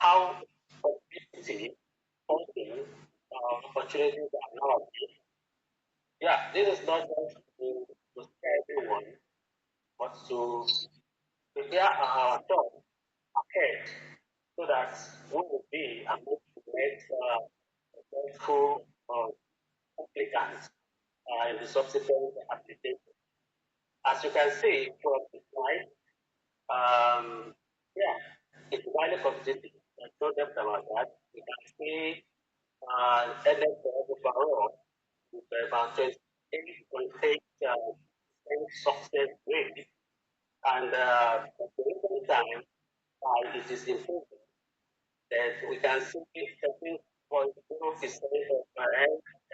how opportunity, funding, opportunities are nowadays. Yeah, this is not just to scare everyone, but to prepare our thoughts ahead so that we will be able to make successful applicants in the subsequent application. As you can see from the slide, yeah, it's highly competitive. There's no doubt about that. You can see NSF overall with about 28.8 success rate. And at the same time, it is improving that we can see 13.0% of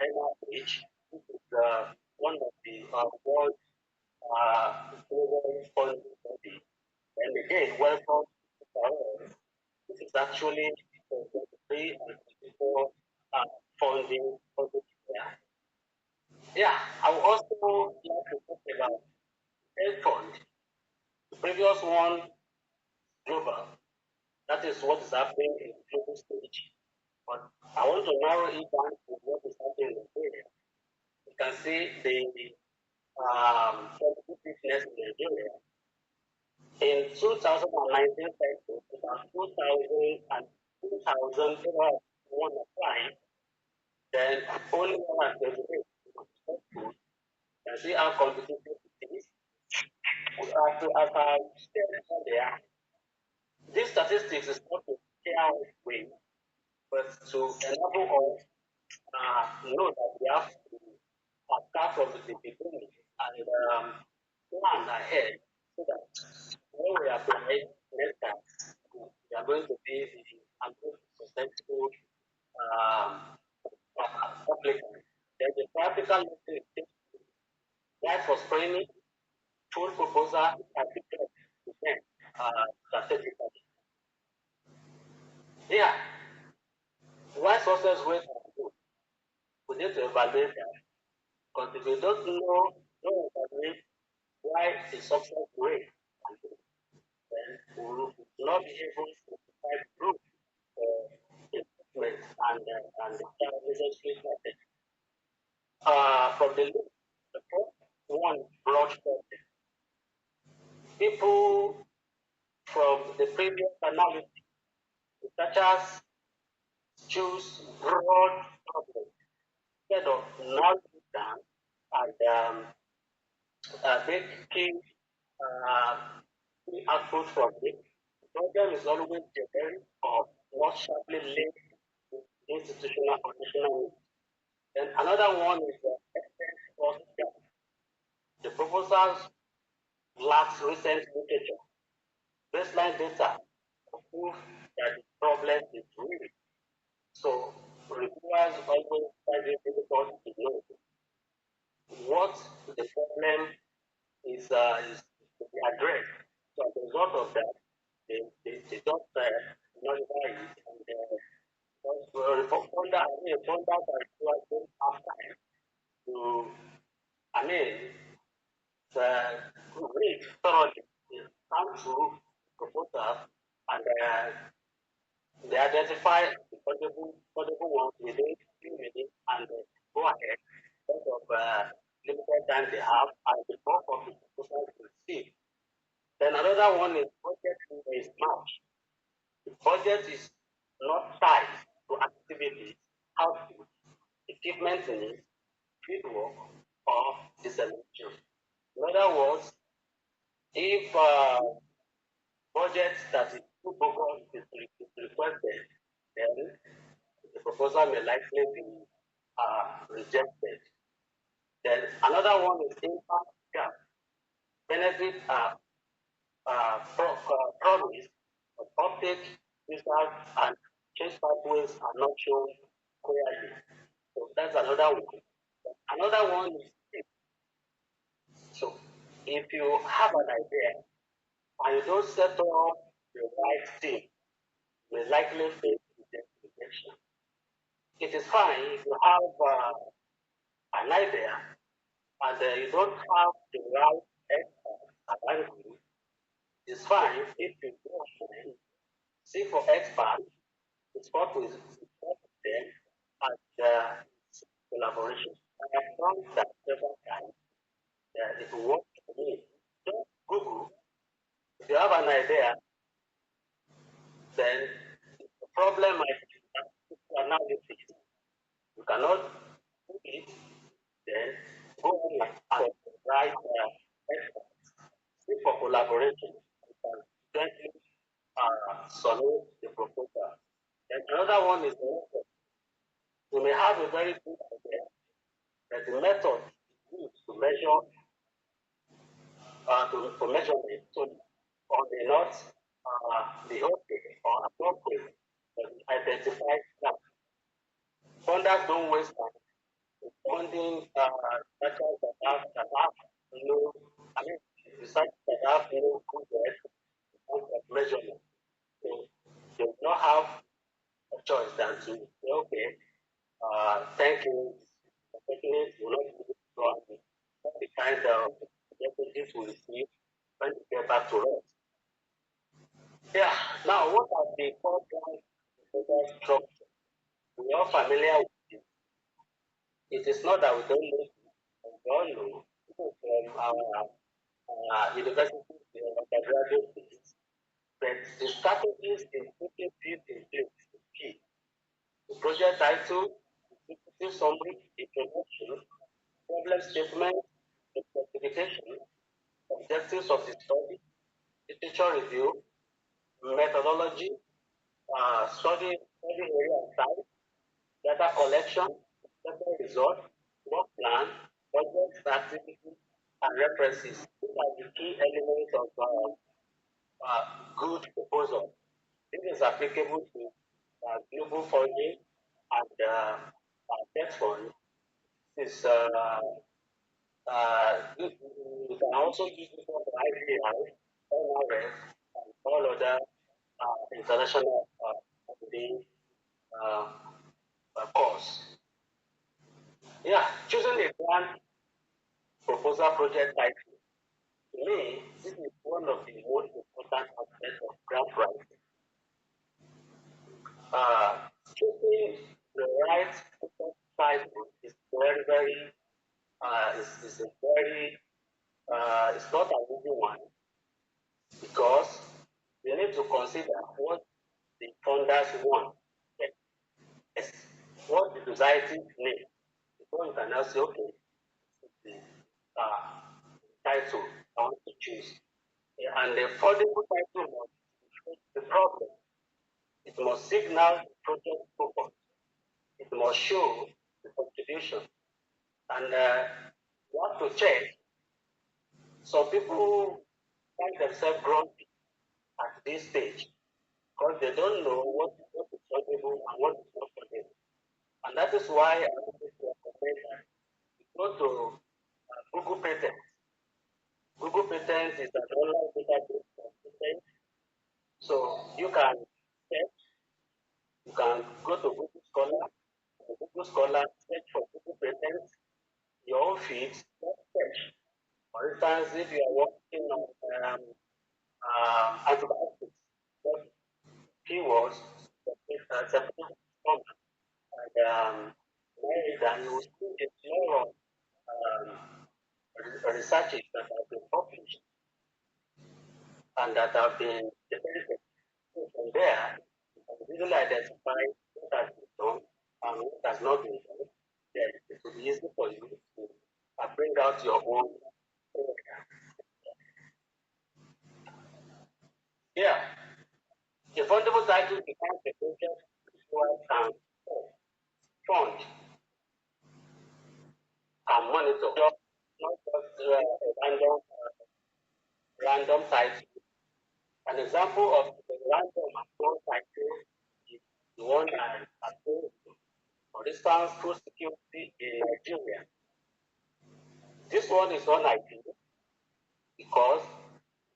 NIH, which is one of the world global funding body. And again, welcome to Paris. This is actually 23 and 24 funding there. Yeah, I would also like to talk about TETFund. The previous one, global. That is what is happening in the global stage. But I want to narrow it down to what is happening in Nigeria. You can see the competitiveness in Nigeria. In 2019 census, about 2,000 and 2,000 won applying, then only 128 you can see how competitive it is. As I said earlier, these statistics is not to scare us away, but to enable us know that we have to start from the beginning and plan ahead so that when we apply next time, we are going to be a good, successful um, applicant. Then the practical lesson is that for training, full proposal, and present strategically. Yeah, why success rates are good? We need to evaluate that. Because if you don't evaluate why the success rate is good, then we will not be able to provide proof for improvement and the necessary method. From the list, the first one broad problem. People from the previous analysis, researchers choose broad problems instead of narrowing down and making uh, key output from it. The problem is always generic or not sharply linked to institutional or national needs. Then another one is the extent cost gap. The proposals lacks recent literature, baseline data to prove that the problem is real. So reviewers always find it difficult to know what the problem is to be addressed. So as a result of that, they just nullify it and founder, I mean, founders are don't have time to, I mean, read thoroughly, come through proposals and they identify the possible ones within few minutes and go ahead because of limited time they have and the bulk of the proposals received. Then another one is budget mismatch. The budget is not tied to activities, output, achievement needs, fieldwork, or dissemination. In other words, if budget that is too focused is requested, then the proposal may likely be rejected. Then another one is impact gap. Benefits are promised, but uptake, results, and change pathways are not shown clearly. So that's another one. Another one is tip. So if you have an idea and you don't set up the right team, you will likely face rejection. It is fine if you have an idea and you don't have the right experts around you. It's fine if you go and seek for experts It's what we support them and collaboration. I have done that several times. If you want to me, just Google. If you have an idea, then the problem might be that people are now using it. You cannot do it, then go on and write seek for collaboration. You can gently submit the proposal. And another one is the method. You may have a very good idea, but the method used to measure to measurement or may not be okay or appropriate to identify that. Funders don't waste time funding researchers that have no, I mean, research that have no good terms of measurement. So they will not have a choice than to say, okay, thank you, unfortunately, will not be able to go on the kind of messages we receive when we get back to us. Yeah, now what are the core ground structure? We are familiar with it. It is not that we don't know, we all know people from our universities, undergraduate studies, but the strategies in putting this in place is key. The project title, executive summary, introduction, problem statement, the specification, objectives of the study, literature review, methodology, study area and type, data collection, data result, work plan, budget activities, and references. These are the key elements of good proposal. This is applicable to global funding and debt fund. This you can also use this one for IPI, NRF, and all other international funding uh, course. Yeah, choosing a grant proposal project title. To me, this is one of the most important aspects of grant writing. Uh, Choosing the right project title is very, very, is a very, it's not an easy one because you need to consider what the funders want. Yes, what the society needs. Before you can now say, okay, the uh, title I want to choose. And the affordable title must reflect the problem. It must signal the project purpose. It must show the contribution. And you have to check. Some people find themselves grumpy at this stage because they don't know what is affordable and what is not affordable. And that is why I want to recommend that you go to Google Patent. Google Patent is an online database for patent. So you can search, you can go to Google Scholar, and Google Scholar search for Google Patent, your own feed, search. For instance, if you are working on antibiotics, just keywords, separate from and then you will see a lot of researches that have been published and that have been debated. So from there, you can easily identify what has been done and what has not been done. Then it will be easy for you to bring out your own. Yeah, the fundable title becomes the project and fund and monitor, not just a random title. An example of a random and fund title is the one I proposed. For instance, food security in Nigeria. This one is not ideal because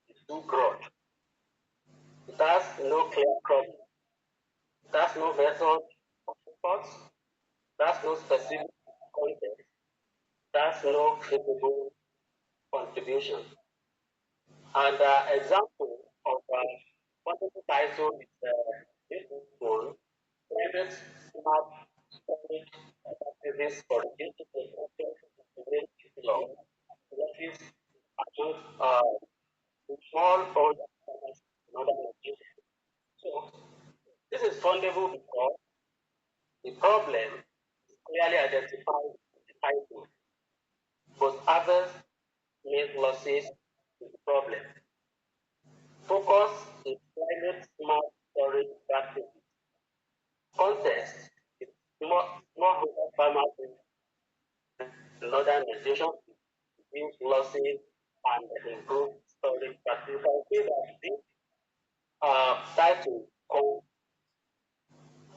it's too broad. It has no clear problem. It has no method of support. It has no specific context. It has no capable contribution. And example of quantity title is this one. prevent smart storage activities for reducing the remain long. That is among small or another Nigeria. So this is fundable because the problem is clearly identified in the title, but others make losses with the problem. Focus is climate smart storage practices. Context is smallholder farmers in northern Nigeria reduce losses and improve storage practices. I see that this title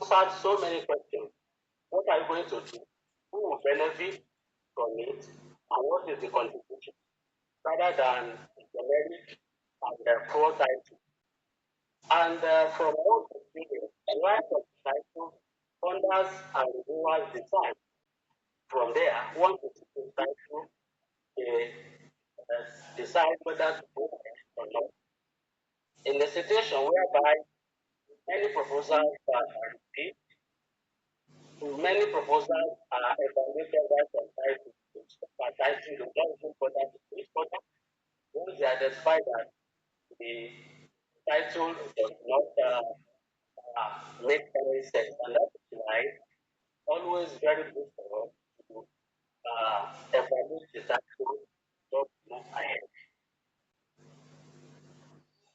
answered so many questions. What are you going to do? Who will benefit from it? And what is the contribution? Rather than the generic and the poor title. And from all experience, the right of the title, funders and reviewers decide. From there, once the title, they decide whether to go ahead or not. In a situation whereby many proposals are received, many proposals are evaluated by some title, title the judgment further to this further. Once they identify that the title does not make any sense, and that is why always very good for us to evaluate the title, not move ahead.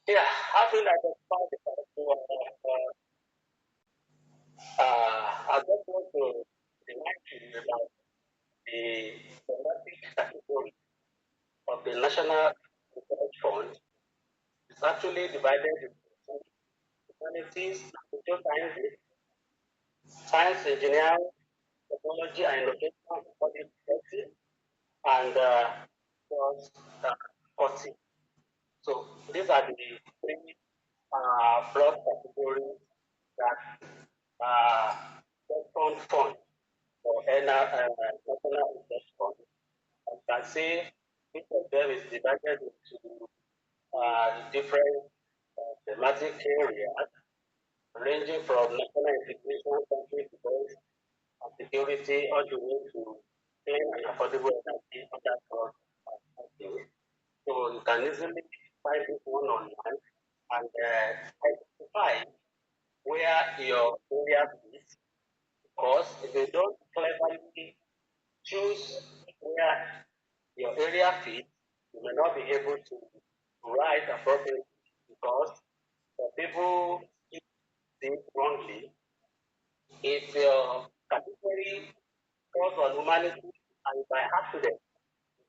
Yeah, having identified the title, I just want to remind you about the thematic category of the National Research Fund. It's actually divided into humanities, social sciences, science, engineering, technology, and innovation, public policy, and was uh, 40. So these are the three broad categories that uh, fund for national research fund. You can see each of them is divided into different thematic areas, ranging from national integration, country defense, and security, all the way to clean and affordable energy under God. So you can easily find this one online and identify where your area is. Because if you don't cleverly choose where your area fits, you may not be able to write appropriately because for people who think wrongly, if your category falls on humanity and by accident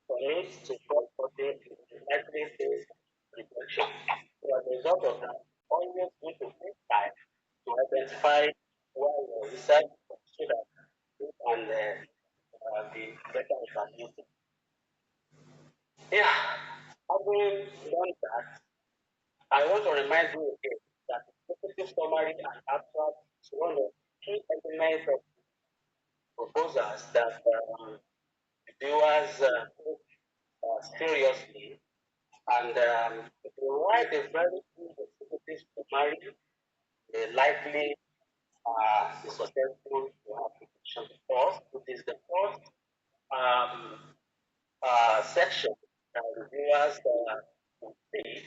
commits to cross-cutting, you will likely face rejection. So as a result of that, always need to take time to identify where your research so that you can be better evaluated. Yeah, having done that, I want to remind you again that the executive summary and abstract is one of the key elements of proposals that viewers take seriously. And if you write a very good executive summary, they likely be successful to application because it is the first um, section that reviewers will see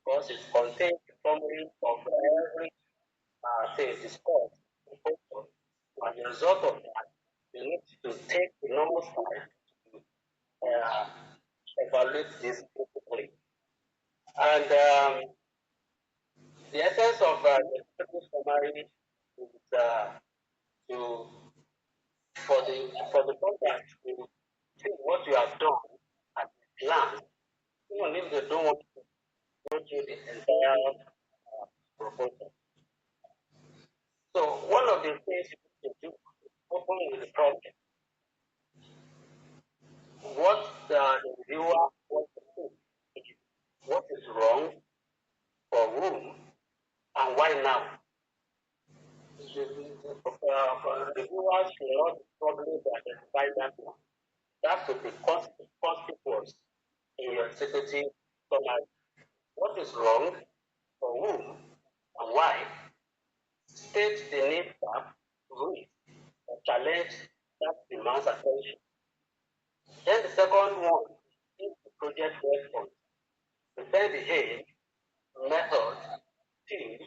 because it contains a summary of every thing discussed. As a result of that, you need to take enormous time to uh, evaluate this critically. And the essence of the executive summary is to for the contract to see what you have done at a glance, even if they don't want to go through the entire proposal. So one of the things you need to do is open with the problem. What the reviewer wants to do, what is wrong, for whom, and why now. Reviewers should not struggle to identify that one. That should be conspicuous in your executive summary. What is wrong, for whom, and why? State the need gap read or challenge that demands attention. Then the second one is the project response. Define the aim, method, team,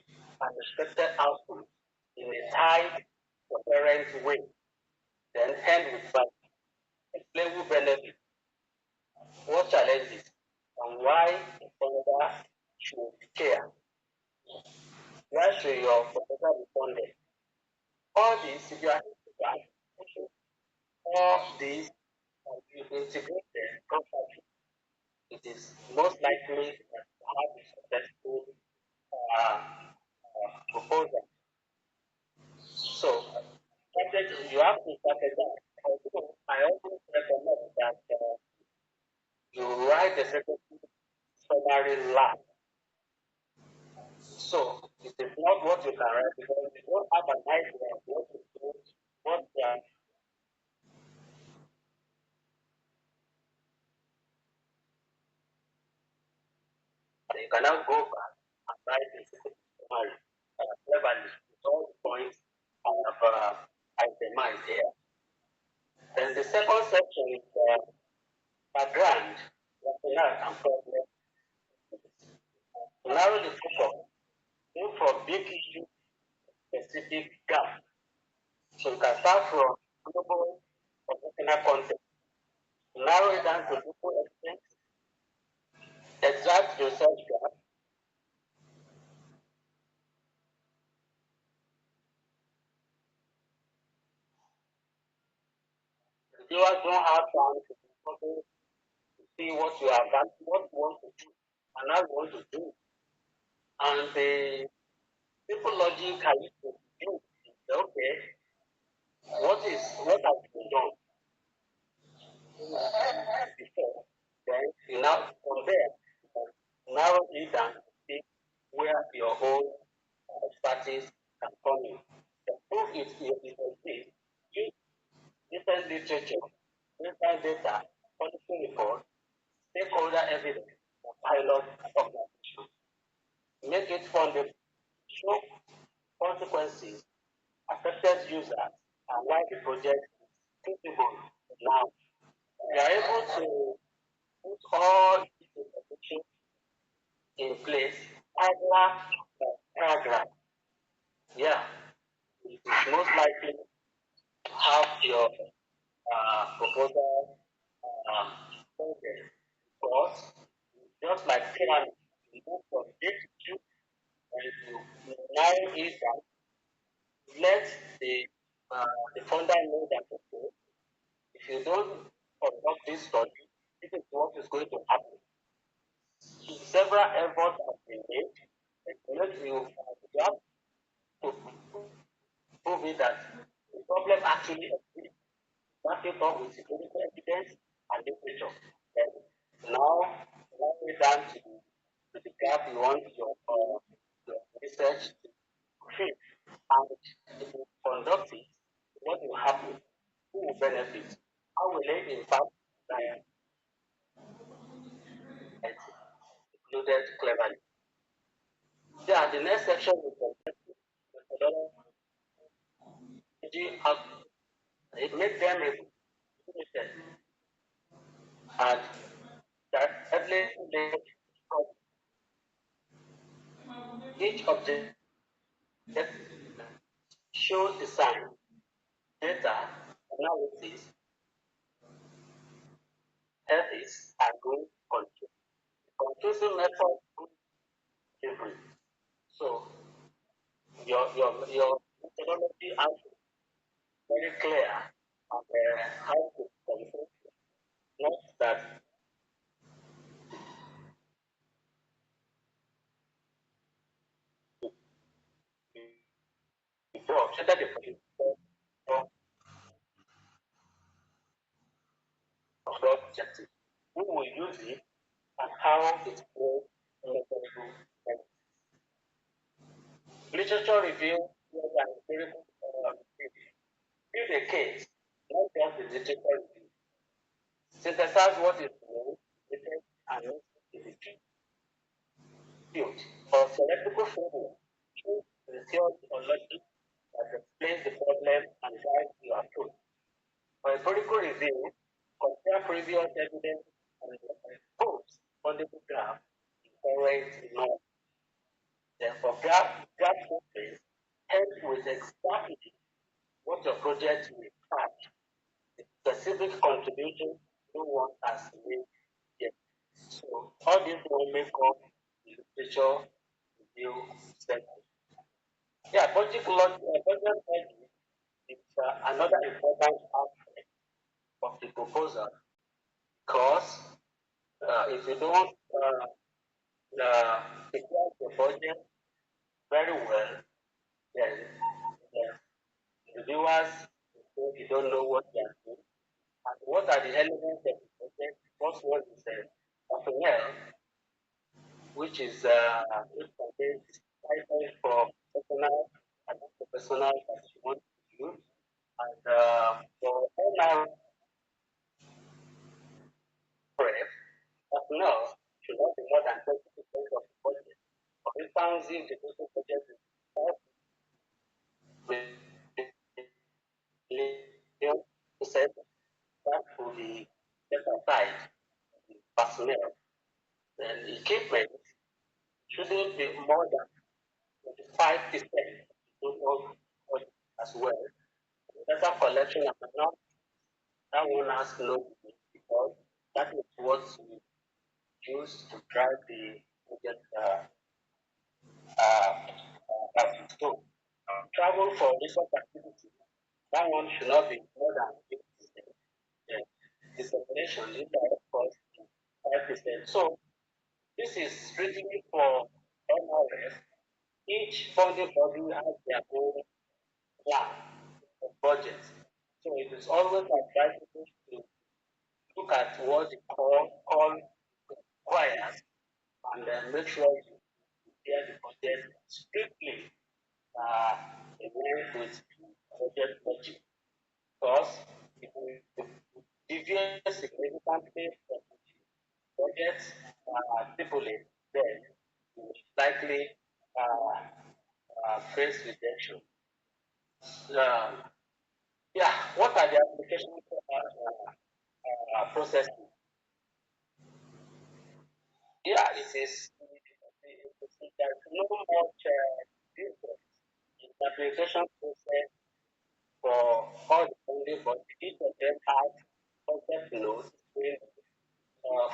and expected output in a tight, coherent way. Then end with value. Explain who benefits, what challenges, and why the founder should care. Why should your proposal be funded? All this, if you are all these, and you integrate them properly, it is most likely that you have a successful proposal. So, you have to strategize. I always recommend that you write the secretary summary last. So, it is not what you can write because you don't have an idea of what to do, what you cannot go back and write the secretary summary cleverly with all the points I have itemized here. Then the second section is background, rationale, and problem. Narrow the focus, move from big issue to specific gap. So you can start from global professional content, narrow it down to local extent, exact research gap. The viewers don't have time to focus to see what you have done, what you want to do, and how you want to do. And the simple logic I used to do is okay, what has been done before? Then you now from there you can narrow it down to see where your own expertise can come in. The proof is exists. Use different literature, different data, policy report, stakeholder evidence, and pilot organization. Make it fundable. Show consequences, affected users, and why the project is feasible now. We are able to put all this information in place, paragraph by paragraph. Yeah, it is most likely to have your proposal funded because just like pyramid, you move from big to and you narrow it down, let the uh, the funder know that okay, if you don't conduct this study, this is what is going to happen. Several efforts have been made. You have to prove it that the problem actually exists. Back it up with security evidence and literature. Then now we down to the gap you want your research to fit. And if you conduct it, what will happen? Who will benefit? How will it impact that included cleverly? Yeah, the next section is the methodology. It makes them limited and that every each object shows design, data, analysis, ethics, and goal control. Conclusive method is different. So your methodology has to be very clear and how to control, not that before that the objective. Who will use it and how it will measurable. Literature review is an empirical review. Build a case, not just the literature review. Synthesize what is known, written, and missing in the field. For theoretical framework, choose research or logic that explains the problem review, compare previous evidence, and post fundable gap in current norm. Then for gap focus, help with exactly what your project will touch, the specific contribution you want as made yet. So all these will make up the literature review segment. Yeah, budget logic is another important aspect of the proposal because if you don't prepare the budget very well, then the viewers think you don't know what they are doing. And what are the elements of the project? First one is personnel, which is which contains titles for personal and professional that you want to use. And for NRF, personnel should not be more than 20% of the budget. For instance, if the total budget is 5 million, that will be set aside personnel. Then equipment shouldn't be more than 25% total budget as well. Data collection and not that one has no meaning because that is what we use to drive the project so travel for research activity, that one should not be more than 50%. Yeah. The separation is of course 5%. So this is strictly for NRS. Each funding body has their own plan of budget. So it is always advisable to look at what the call requires and then make sure you prepare the budget strictly uh, in line with budget logic. Because if we deviate significantly from the budget stipulate, then you will likely face rejection. Um, yeah, what are the application processes? Yeah, it is. There's no much difference in the application process for all the funding, but each of them has concept notes with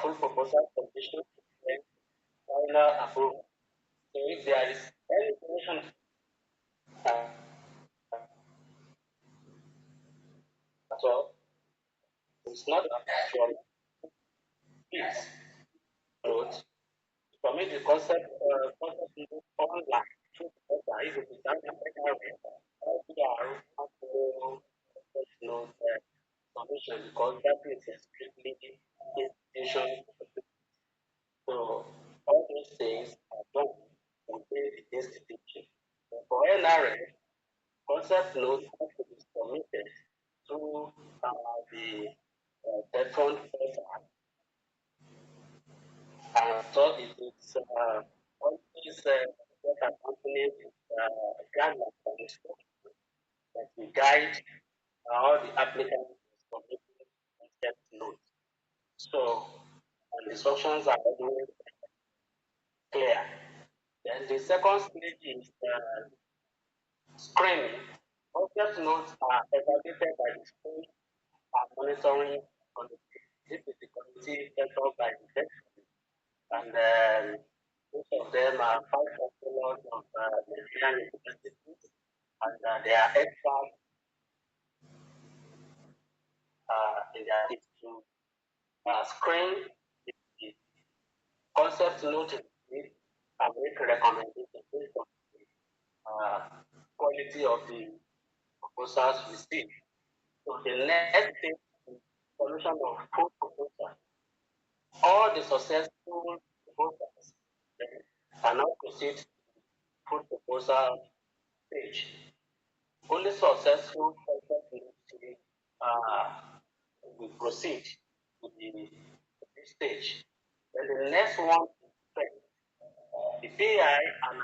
full proposal submission and final approval. So if there is any information at all, it's not from this note. For me, the concept is online. If it is done in LDR, no submission because that is a strictly institution. So all those things are done within the institution. For NRA, concept notes have to be submitted to the TETFund portal, and so it is always accompanied with guidelines and instructions that will guide all the applicants in submitting concept notes. So, and the instructions are always clear. Then the second stage is screening. Concept notes are evaluated by the school and monitoring committee. This is the committee set up by the text, and most of them are five scholars of Nigerian universities, and they are experts in their field to screen the concept note and make recommendations based on the quality of the proposals received. So the next thing is solution of full proposal. All the successful proposals can now proceed to full proposal stage. Only successful concept uh, will proceed to the stage. Then the next one is the PI and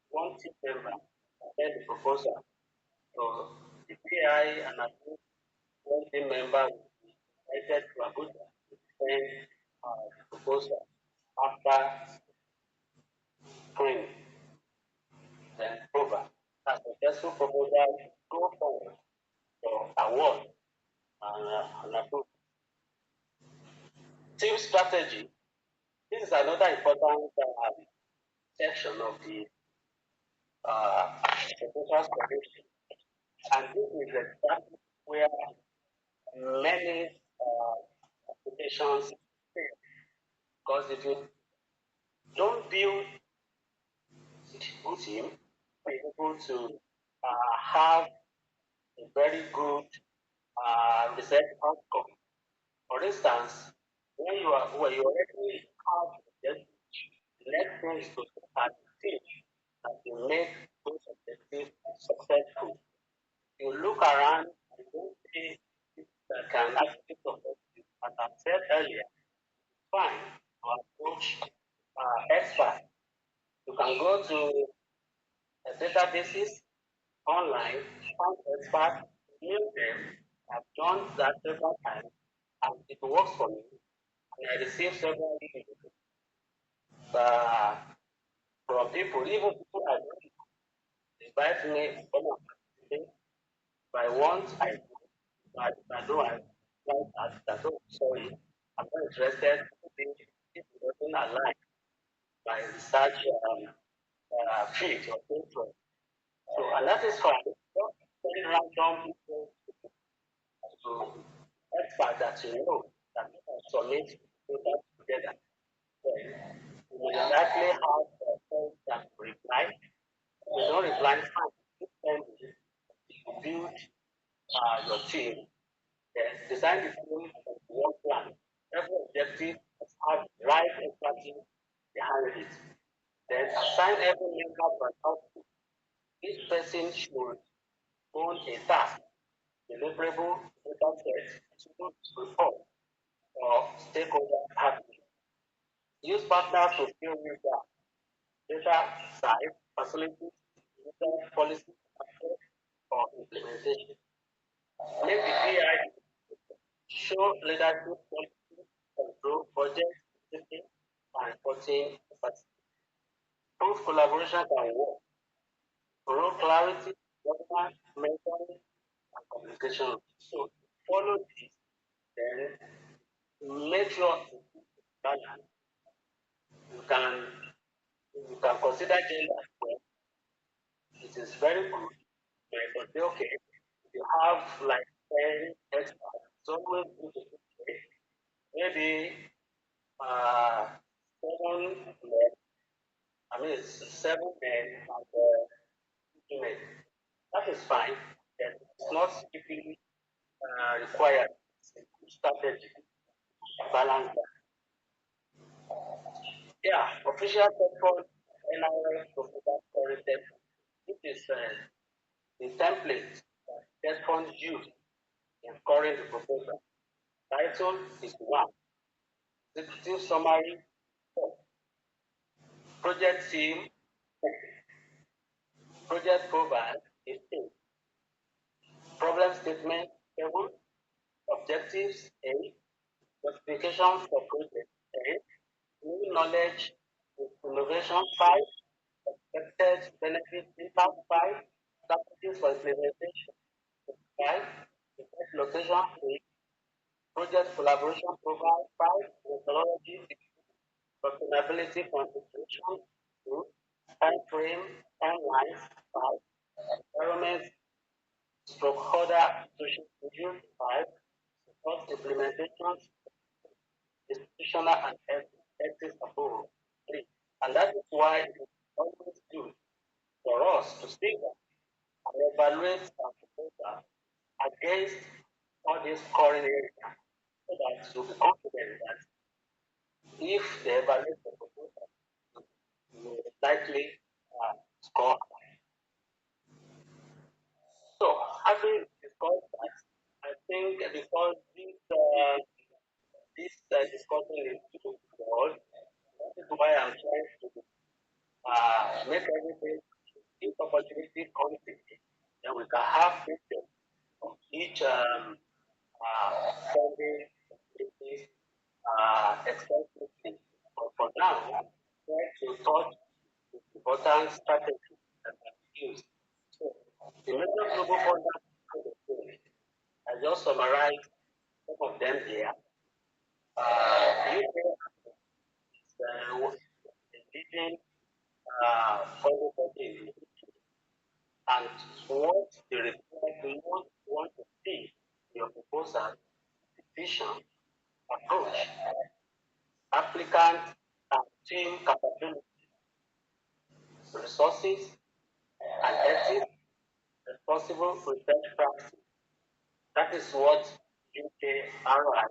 one team member attend the proposal. So the PI and one team member will invited to Abuja to send proposal after screening, then proven. A successful proposal go forward for award and approval. Team strategy. This is another important section of the proposal submission. And this is exactly where many applications fail. Because if you don't build a good team, be able to have a very good research outcome. For instance, when you already have objectives, the next thing is to look at the team that will make those objectives successful. You look around and don't see people that can actually support you. As I said earlier, fine to approach experts. You can go to databases online, find experts, email them. I've done that several times and it works for me. And I receive several emails uh, from people, even people I don't invite me to come and participate. If I want, I do. But if I don't, I like that. Oh, sorry, I'm not interested. Maybe it doesn't align my research field or interest. So, and that is fine. Don't send random people to expert that you know that you can submit data together. Then you will likely have friends that reply. If they don't reply, fine. You send it, you build your team, then design the team and work plan. Every objective must have the right empathy behind it. Then assign every member to an output. Each person should own a task, deliverable, data set, to report, or stakeholder activity. Use partners to fill in data size, facilities, user policy, access, or implementation. Make the PI show leadership policy, control project, discipline, and reporting capacity. Prove collaboration can work. Through clarity, governance, mentoring, and communication. So follow this, then make sure balance. You can you can consider gender as well. It is very good. But okay, if you have like 10 experts, it's always good to say maybe uh, seven men, I mean seven men and women. That is fine. Then it's not strictly required. It's a good strategy to balance that. Yeah, official TETFund NRL proposal oriented. This is the template that TETFund use in scoring the proposal. Title is one. Executive summary, four. Project team, project profile is eight. Problem statement, seven. Objectives, eight. Justification for project, eight. New knowledge, innovation, five. Expected benefit impact, five. Strategies for implementation, five. Effect location, eight. Project collaboration profile, five. Methodology, sustainability consideration, two. Time frame, timelines, five. Environment, stakeholder social review, five. Support implementation, institutional and ethics above, three. And that is why it is always good for us to sit down and evaluate our proposal against all these scoring areas so that you'll be confident that if they evaluate the proposal, you will likely score. So, having discussed that, I think because this discussion is too broad, that is why I'm trying to make everything, if opportunity comes in, then we can have pictures of each funding extensively. But for now, try to touch the important strategies that are used. So, the major global funders, I just summarized some of them here. UK is the leading funding body in the UK, and what the required want to see in your proposal, vision, approach, applicant and team capability, resources, and ethics, responsible research practice. That is what UKRI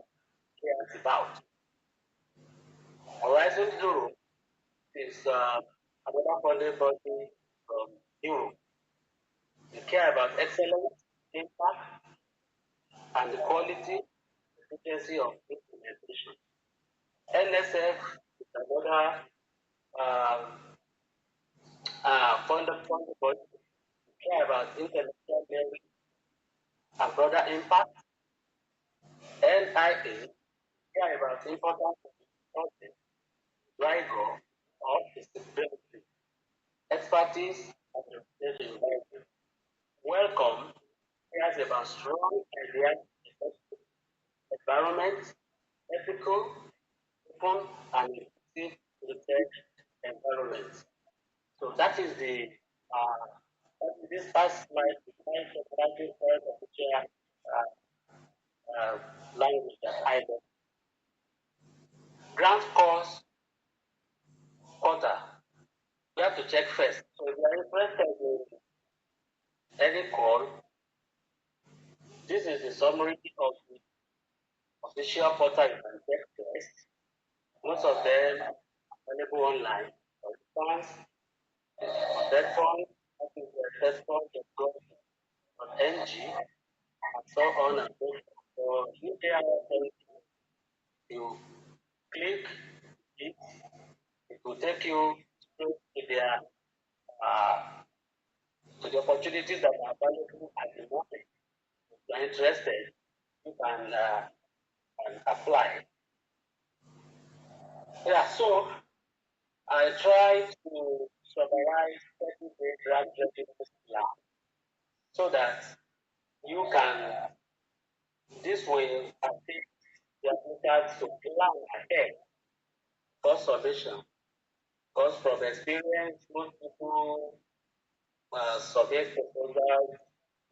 cares about. Horizon Europe is another funding body from Europe. They care about excellence, impact, and the quality, efficiency of implementation. NSF is another um, funding body. They care about intellectual merit and broader impact. NIA care about important content, rigor, or disability, expertise, and reputation. Welcome cares about strong ideas, environment, ethical, open, and inclusive research environment. So that is this past my practice of the chair language that I learned. Grant course quarter. You have to check first. So if you are interested in any call, this is the summary of the official portal you can check first. Most of them available online. For instance, TETFund, that is TETFund.gov.ng, and so on and so forth. So if they are you click it, it will take you straight to their uh, to the opportunities that are available at the moment. If you are interested, you can apply. Yeah, so I try to summarize 30-day draft readiness plan so that you can, this will assist the applicants to plan ahead for submission. Because from experience, most people submit proposals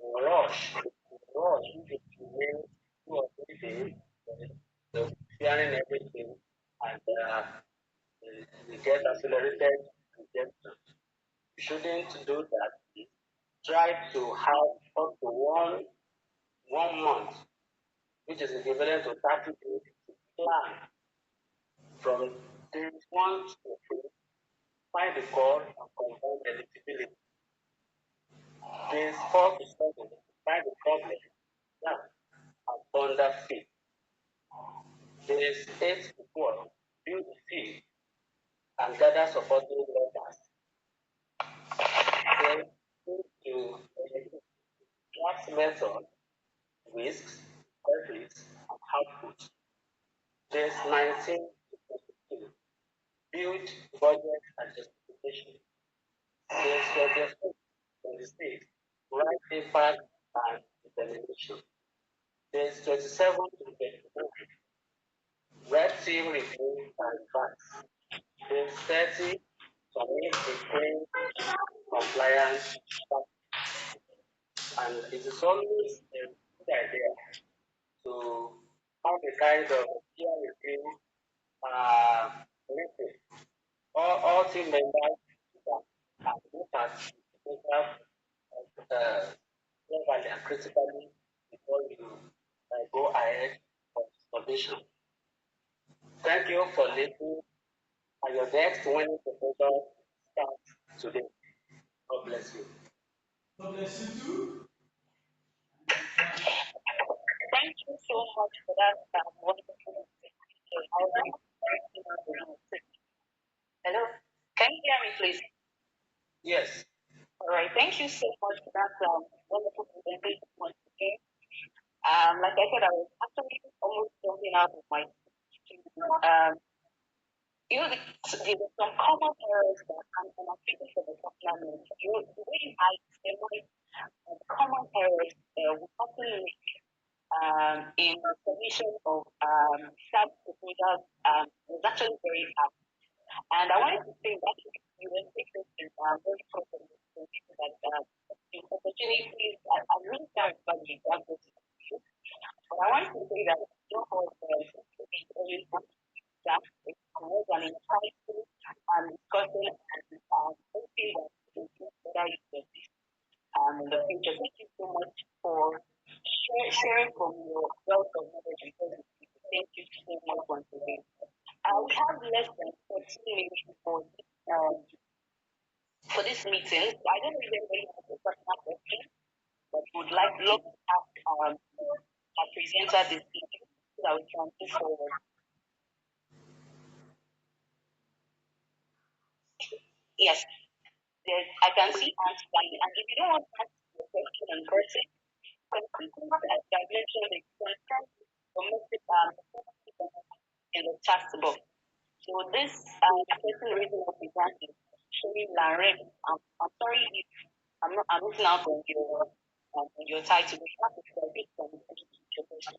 in rush, if it remains 2 or 3 days, they'll be clearing everything and they get accelerated rejection. You shouldn't do that. Try to have up to one month, which is equivalent to 30 days, to plan from days 1 to 3, find the call and confirm eligibility. Days 4 to 7, find the problem, now, and thunder fit. Days 8 to 12, build the field and gather supporting letters. Then to draft method, risks, benefits, and output. Days 19 to 22, build budget and justification. Days 24 to 26, write impact and determination. Days 27 to 29, red team review and advance. Days 30, submit the claim compliance, and it is always a good idea to have a kind of peer review meeting. All team members can look at the program globally and critically before you go ahead for submission. Thank you for listening. And your next winning proposal starts today. God bless you. God bless you too. Thank you so much for that wonderful hello. Can you hear me, please? Yes. All right. Thank you so much for that wonderful presentation once again. Like I said, I was actually almost jumping out of my Um, there were some common errors that I'm thinking for the popular knowledge. The way I summarize common errors we often make in the submission of SAT proposals was actually very hard. And I wanted to say that you were taking is very important to people that the opportunities, I'm really sorry about the example, but I wanted to say that don't all always that it's more than insightful and discussing and hoping that it will do better in the future. Thank you so much for sharing from your wealth of knowledge and positivity. Thank you so much once again. We have less than 14 minutes for this meeting. So I don't know if anybody has a personal question, but would like love to ask our presenter this evening so that we can move forward. Yes, I can see hands flying. And if you don't want to ask your question in person, you can click on that dimension the consent domestic in the chat box. So this person raising up his hand is showing Laren. I'm sorry if I'm looking out on your title. We have to forget from your question.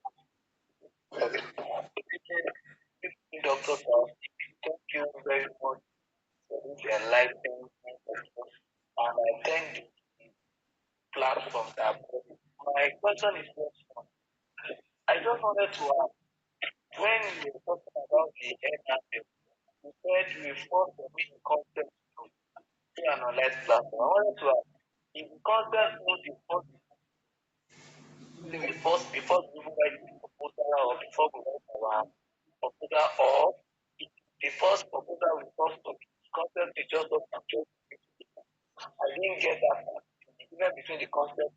Okay. Dr. Thank you very much for this enlightening question. And I thank the platform that my question is just I just wanted to ask when you were talking about the NRL, you said we first submit the content to the analyze platform. I wanted to ask if the content knows the first before we even write the proposal or before we write our proposal or the first proposal we first submit the content is just not control. I didn't get that part. Even between the concept